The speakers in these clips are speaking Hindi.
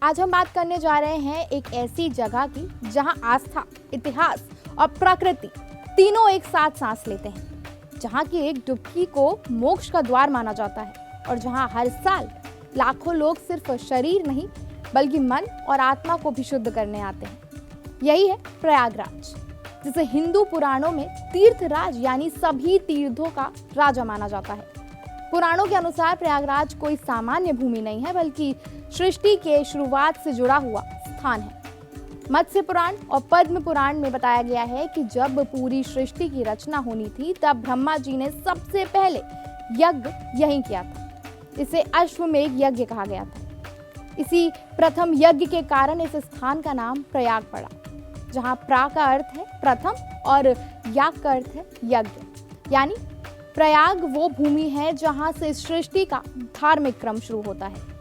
आज हम बात करने जा रहे हैं एक ऐसी जगह की जहां आस्था, इतिहास और प्रकृति तीनों एक साथ सांस लेते हैं, जहां की एक डुबकी को मोक्ष का द्वार माना जाता है और जहां हर साल लाखों लोग सिर्फ शरीर नहीं बल्कि मन और आत्मा को भी शुद्ध करने आते हैं। यही है प्रयागराज, जिसे हिंदू पुराणों में तीर्थराज यानी सभी तीर्थों का राजा माना जाता है। पुराणों के अनुसार प्रयागराज कोई सामान्य भूमि नहीं है बल्कि सृष्टि के शुरुआत से जुड़ा हुआ स्थान है। मत्स्य पुराण और पद्म पुराण में बताया गया है कि जब पूरी सृष्टि की रचना होनी थी तब ब्रह्मा जी ने सबसे पहले यज्ञ यहीं किया था। इसे अश्वमेध यज्ञ कहा गया था। इसी प्रथम यज्ञ के कारण इस स्थान का नाम प्रयाग पड़ा, जहां प्रा का अर्थ है प्रथम और याग का अर्थ है यज्ञ। यानी प्रयाग वो भूमि है जहां से सृष्टि का धार्मिक क्रम शुरू होता है।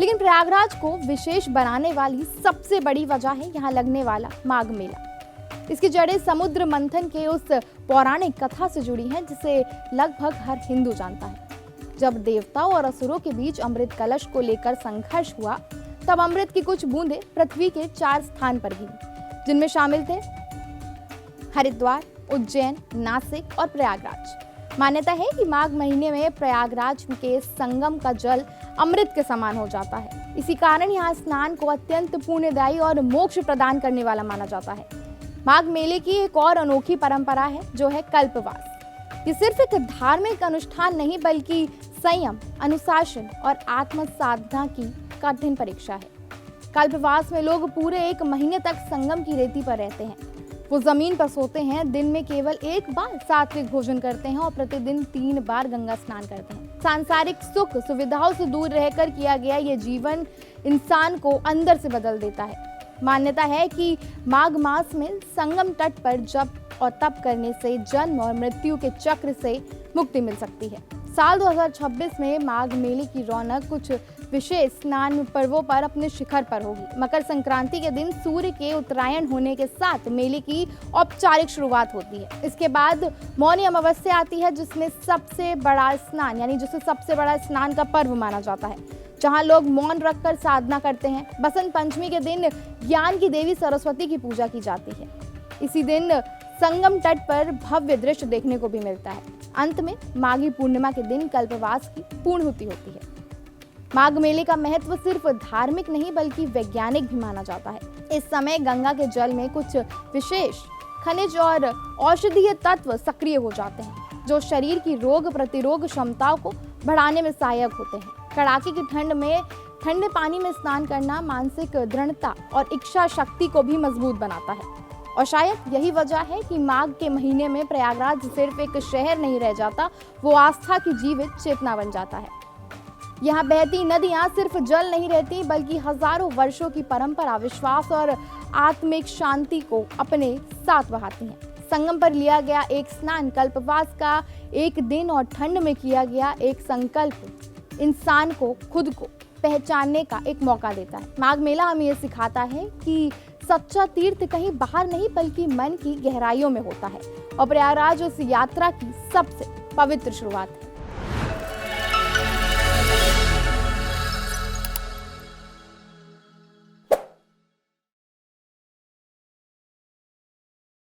लेकिन प्रयागराज को विशेष बनाने वाली सबसे बड़ी वजह है यहाँ लगने वाला माघ मेला। इसकी जड़ें समुद्र मंथन के उस पौराणिक कथा से जुड़ी हैं जिसे लगभग हर हिंदू जानता है। जब देवताओं और असुरों के बीच अमृत कलश को लेकर संघर्ष हुआ तब अमृत की कुछ बूंदें पृथ्वी के 4 स्थान पर गिरी, जिनमें शामिल थे हरिद्वार, उज्जैन, नासिक और प्रयागराज। मान्यता है कि माघ महीने में प्रयागराज के संगम का जल अमृत के समान हो जाता है। इसी कारण यहाँ स्नान को अत्यंत पुण्यदायी और मोक्ष प्रदान करने वाला माना जाता है। माघ मेले की एक और अनोखी परंपरा है जो है कल्पवास। ये सिर्फ एक धार्मिक अनुष्ठान नहीं बल्कि संयम, अनुशासन और आत्म साधना की कठिन परीक्षा है। कल्पवास में लोग पूरे 1 महीने तक संगम की रेती पर रहते हैं। वो जमीन पर सोते हैं, दिन में केवल 1 बार सात्विक भोजन करते हैं और प्रतिदिन 3 बार गंगा स्नान करते हैं। सांसारिक सुख सुविधाओं से दूर रहकर किया गया ये जीवन इंसान को अंदर से बदल देता है। मान्यता है कि माघ मास में संगम तट पर जप और तप करने से जन्म और मृत्यु के चक्र से मुक्ति मिल सकती है। साल 2026 में माघ मेले की रौनक कुछ विशेष स्नान पर्वों पर अपने शिखर पर होगी। मकर संक्रांति के दिन सूर्य के उत्तरायण होने के साथ मेले की औपचारिक शुरुआत होती है। इसके बाद मौनी अमावस्या आती है जिसमें सबसे बड़ा स्नान यानी जिसे सबसे बड़ा स्नान का पर्व माना जाता है, जहां लोग मौन रखकर साधना करते हैं। बसंत पंचमी के दिन ज्ञान की देवी सरस्वती की पूजा की जाती है। इसी दिन संगम तट पर भव्य दृश्य देखने को भी मिलता है। अंत में माघी पूर्णिमा के दिन कल्पवास की पूर्णहुति होती है। माघ मेले का महत्व सिर्फ धार्मिक नहीं बल्कि वैज्ञानिक भी माना जाता है। इस समय गंगा के जल में कुछ विशेष खनिज और औषधीय तत्व सक्रिय हो जाते हैं जो शरीर की रोग प्रतिरोध क्षमताओं को बढ़ाने में सहायक होते हैं। कड़ाके की ठंड में ठंडे पानी में स्नान करना मानसिक दृढ़ता और इच्छा शक्ति को भी मजबूत बनाता है। और शायद यही वजह है कि माघ के महीने में प्रयागराज सिर्फ एक शहर नहीं रह जाता, वो आस्था की जीवित चेतना बन जाता है। यहाँ बहती नदियाँ सिर्फ जल नहीं रहती बल्कि हजारों वर्षों की परंपरा, विश्वास और आत्मिक शांति को अपने साथ बहाती हैं। संगम पर लिया गया एक स्नान, कल्पवास का एक दिन और ठंड में किया गया एक संकल्प इंसान को खुद को पहचानने का एक मौका देता है। माघ मेला हमें ये सिखाता है कि सच्चा तीर्थ कहीं बाहर नहीं बल्कि मन की गहराइयों में होता है और प्रयागराज उस यात्रा की सबसे पवित्र शुरुआत है।